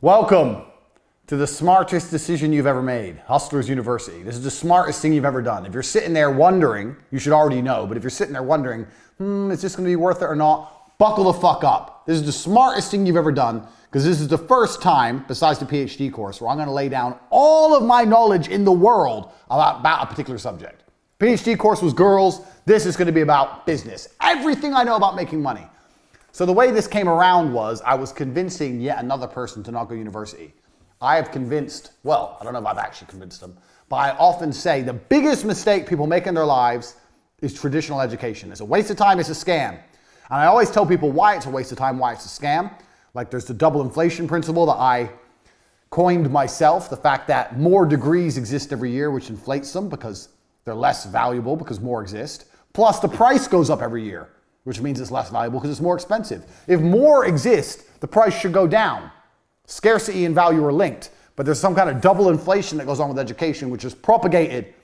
Welcome to the smartest decision you've ever made, Hustlers University. This is the smartest thing you've ever done. If you're sitting there wondering, you should already know, but if you're sitting there wondering, is this gonna be worth it or not? Buckle the fuck up. This is the smartest thing you've ever done, because this is the first time, besides the PhD course, where I'm gonna lay down all of my knowledge in the world about a particular subject. PhD course was girls. This is gonna be about business. Everything I know about making money. So the way this came around was I was convincing yet another person to not go to university. I have convinced, well, I don't know if I've actually convinced them, but I often say the biggest mistake people make in their lives is traditional education. It's a waste of time, it's a scam. And I always tell people why it's a waste of time, why it's a scam. Like there's the double inflation principle that I coined myself, the fact that more degrees exist every year, which inflates them because they're less valuable because more exist. Plus the price goes up every year, which means it's less valuable because it's more expensive. If more exist, the price should go down. Scarcity and value are linked, but there's some kind of double inflation that goes on with education, which is propagated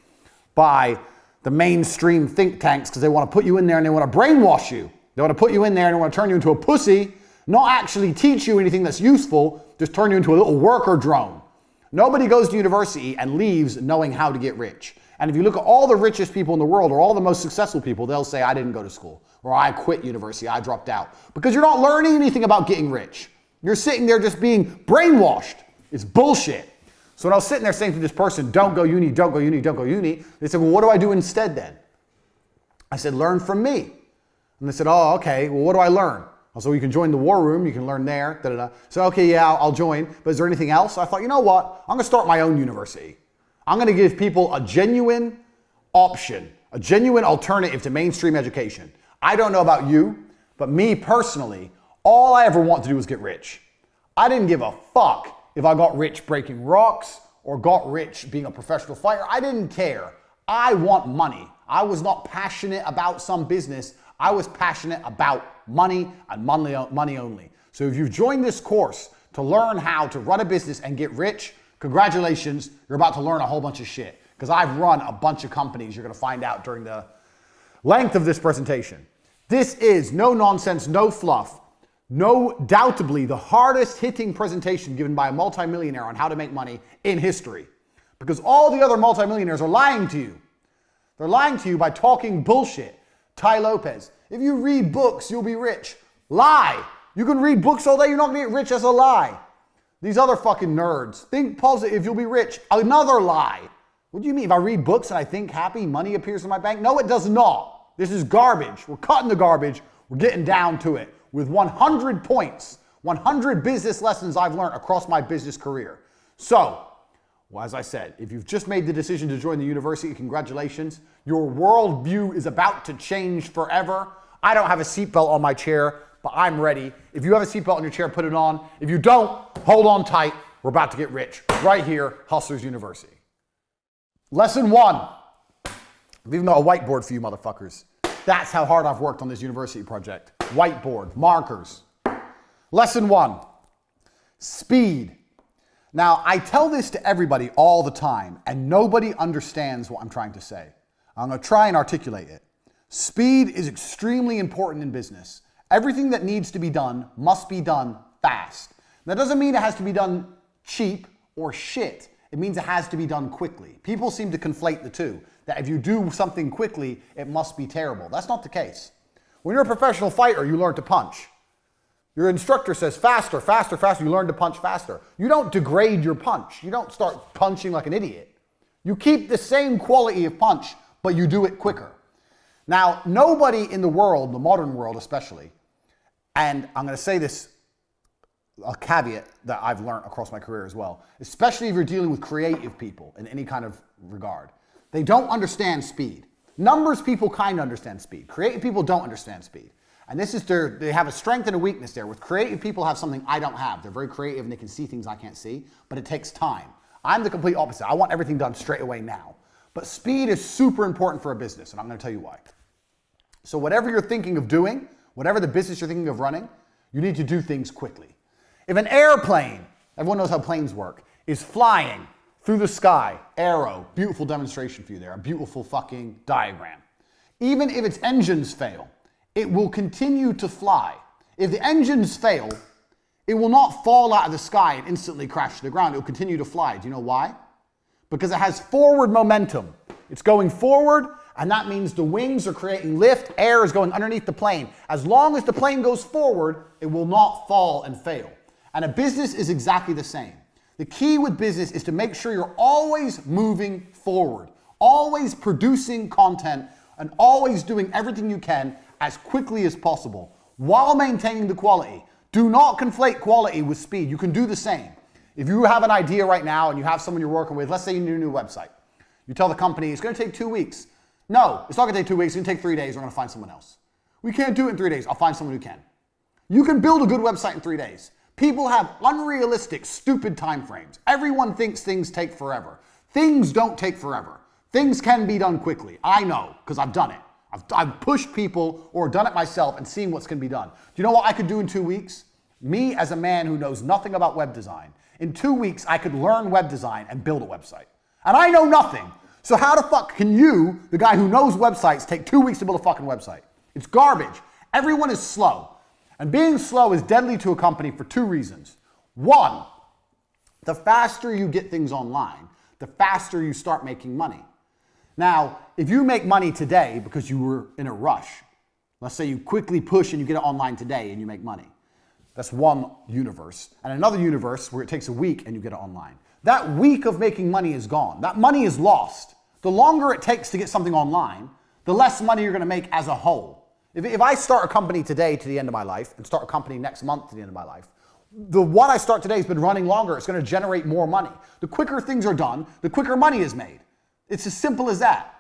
by the mainstream think tanks because they want to put you in there and they want to brainwash you. They want to put you in there and they want to turn you into a pussy, not actually teach you anything that's useful, just turn you into a little worker drone. Nobody goes to university and leaves knowing how to get rich. And if you look at all the richest people in the world or all the most successful people, they'll say, I didn't go to school, or I quit university, I dropped out. Because you're not learning anything about getting rich. You're sitting there just being brainwashed. It's bullshit. So when I was sitting there saying to this person, don't go uni, don't go uni, don't go uni, they said, well, what do I do instead then? I said, learn from me. And they said, oh, okay, well, what do I learn? So you can join the war room, you can learn there, da-da-da. So, okay, yeah, I'll join, but is there anything else? I thought, you know what? I'm gonna start my own university. I'm gonna give people a genuine option, a genuine alternative to mainstream education. I don't know about you, but me personally, all I ever want to do is get rich. I didn't give a fuck if I got rich breaking rocks or got rich being a professional fighter. I didn't care. I want money. I was not passionate about some business. I was passionate about money and money only. So if you've joined this course to learn how to run a business and get rich, congratulations, you're about to learn a whole bunch of shit. Because I've run a bunch of companies, you're gonna find out during the length of this presentation. This is no nonsense, no fluff, no doubtably the hardest hitting presentation given by a multimillionaire on how to make money in history. Because all the other multimillionaires are lying to you. They're lying to you by talking bullshit. Tai Lopez, if you read books, you'll be rich. Lie. You can read books all day, you're not gonna get rich. That's a lie. These other fucking nerds, think positive, you'll be rich. Another lie. What do you mean? If I read books and I think happy, money appears in my bank? No, it does not. This is garbage. We're cutting the garbage. We're getting down to it with 100 points, 100 business lessons I've learned across my business career. So, well, as I said, if you've just made the decision to join the university, congratulations. Your worldview is about to change forever. I don't have a seatbelt on my chair, but I'm ready. If you have a seatbelt on your chair, put it on. If you don't, hold on tight. We're about to get rich right here, Hustlers University. Lesson 1. I've even got a whiteboard for you motherfuckers. That's how hard I've worked on this university project. Whiteboard, markers. Lesson 1, speed. Now, I tell this to everybody all the time, and nobody understands what I'm trying to say. I'm gonna try and articulate it. Speed is extremely important in business. Everything that needs to be done must be done fast. That doesn't mean it has to be done cheap or shit. It means it has to be done quickly. People seem to conflate the two, that if you do something quickly, it must be terrible. That's not the case. When you're a professional fighter, you learn to punch. Your instructor says faster, faster, faster. You learn to punch faster. You don't degrade your punch. You don't start punching like an idiot. You keep the same quality of punch, but you do it quicker. Now, nobody in the world, the modern world especially, and I'm going to say this, a caveat that I've learned across my career as well, especially if you're dealing with creative people in any kind of regard, they don't understand speed. Numbers people kind of understand speed. Creative people don't understand speed. And this is they have a strength and a weakness there. With creative people have something I don't have. They're very creative and they can see things I can't see, but it takes time. I'm the complete opposite. I want everything done straight away now. But speed is super important for a business, and I'm going to tell you why. So whatever you're thinking of doing, whatever the business you're thinking of running, you need to do things quickly. If an airplane, everyone knows how planes work, is flying through the sky, arrow, beautiful demonstration for you there, a beautiful fucking diagram. Even if its engines fail, it will continue to fly. If the engines fail, It will not fall out of the sky and instantly crash to the ground. It will continue to fly. Do you know why? Because it has forward momentum. It's going forward, and that means the wings are creating lift. Air is going underneath the plane. As long as the plane goes forward, it will not fall and fail. And a business is exactly the same. The key with business is to make sure you're always moving forward, always producing content, and always doing everything you can as quickly as possible while maintaining the quality. Do not conflate quality with speed. You can do the same. If you have an idea right now and you have someone you're working with, let's say you need a new website. You tell the company it's going to take 2 weeks. No, it's not going to take 2 weeks. It's going to take 3 days. We're going to find someone else. We can't do it in 3 days. I'll find someone who can. You can build a good website in 3 days. People have unrealistic, stupid time frames. Everyone thinks things take forever. Things don't take forever. Things can be done quickly. I know, because I've done it. I've pushed people or done it myself and seen what's going to be done. Do you know what I could do in 2 weeks? Me, as a man who knows nothing about web design, in 2 weeks, I could learn web design and build a website. And I know nothing. So how the fuck can you, the guy who knows websites, take 2 weeks to build a fucking website? It's garbage. Everyone is slow. And being slow is deadly to a company for 2 reasons. One, the faster you get things online, the faster you start making money. Now, if you make money today because you were in a rush, let's say you quickly push and you get it online today and you make money. That's one universe. And another universe where it takes a week and you get it online. That week of making money is gone. That money is lost. The longer it takes to get something online, the less money you're going to make as a whole. If I start a company today to the end of my life and start a company next month to the end of my life, the one I start today has been running longer. It's going to generate more money. The quicker things are done, the quicker money is made. It's as simple as that.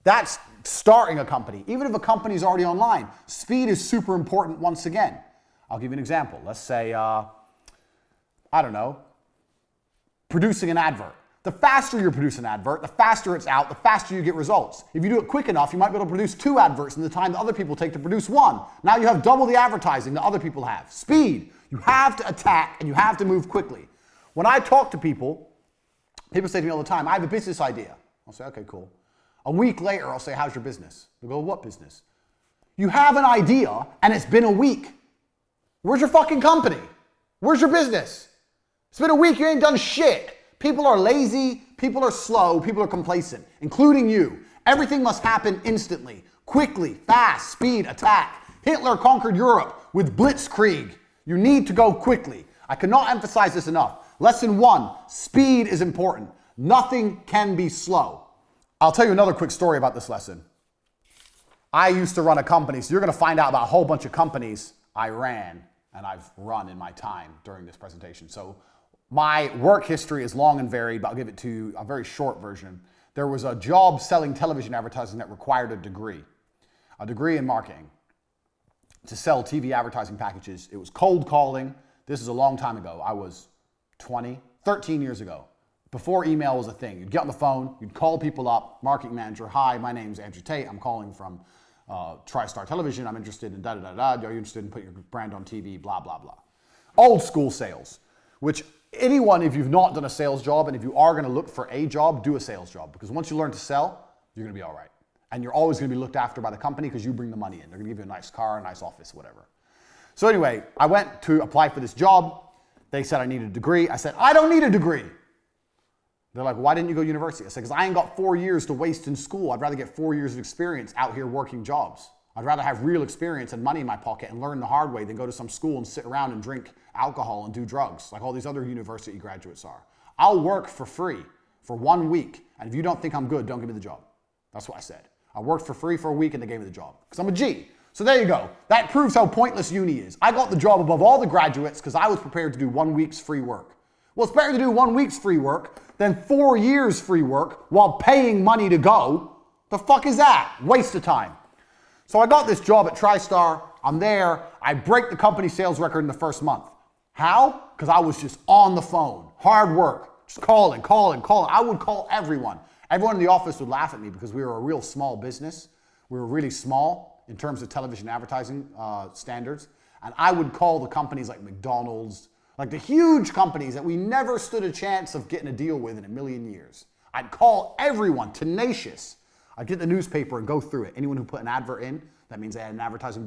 That's starting a company. Even if a company is already online, speed is super important once again. I'll give you an example. Let's say, I don't know, producing an advert. The faster you produce an advert, the faster it's out, the faster you get results. If you do it quick enough, you might be able to produce 2 adverts in the time that other people take to produce 1. Now you have double the advertising that other people have. Speed. You have to attack and you have to move quickly. When I talk to people, people say to me all the time, I have a business idea. I'll say, okay, cool. A week later, I'll say, how's your business? They'll go, what business? You have an idea and it's been a week. Where's your fucking company? Where's your business? It's been a week, you ain't done shit. People are lazy, people are slow, people are complacent, including you. Everything must happen instantly, quickly, fast, speed, attack. Hitler conquered Europe with blitzkrieg. You need to go quickly. I cannot emphasize this enough. Lesson 1, speed is important. Nothing can be slow. I'll tell you another quick story about this lesson. I used to run a company, so you're going to find out about a whole bunch of companies I ran and I've run in my time during this presentation. So my work history is long and varied, but I'll give it to you a very short version. There was a job selling television advertising that required a degree in marketing to sell TV advertising packages. It was cold calling. This is a long time ago. I was 13 years ago, before email was a thing. You'd get on the phone, you'd call people up, marketing manager, hi, my name's Andrew Tate, I'm calling from TriStar Television, I'm interested in da-da-da-da, are you interested in putting your brand on TV, blah, blah, blah. Old school sales, which anyone, if you've not done a sales job, and if you are going to look for a job, do a sales job. Because once you learn to sell, you're going to be all right. And you're always going to be looked after by the company because you bring the money in. They're going to give you a nice car, a nice office, whatever. So anyway, I went to apply for this job. They said I needed a degree. I said, I don't need a degree. They're like, why didn't you go to university? I said, because I ain't got 4 years to waste in school. I'd rather get 4 years of experience out here working jobs. I'd rather have real experience and money in my pocket and learn the hard way than go to some school and sit around and drink alcohol and do drugs like all these other university graduates are. I'll work for free for 1 week, and if you don't think I'm good, don't give me the job. That's what I said. I worked for free for a week and they gave me the job because I'm a G. So there you go. That proves how pointless uni is. I got the job above all the graduates because I was prepared to do 1 week's free work. Well, it's better to do 1 week's free work than 4 years free work while paying money to go. The fuck is that? Waste of time. So I got this job at TriStar. I'm there. I break the company sales record in the first month. How? Because I was just on the phone. Hard work. Just calling. I would call everyone. Everyone in the office would laugh at me because we were a real small business. We were really small in terms of television advertising standards. And I would call the companies like McDonald's, like the huge companies that we never stood a chance of getting a deal with in a million years. I'd call everyone, tenacious. I'd get the newspaper and go through it. Anyone who put an advert in, that means they had an advertising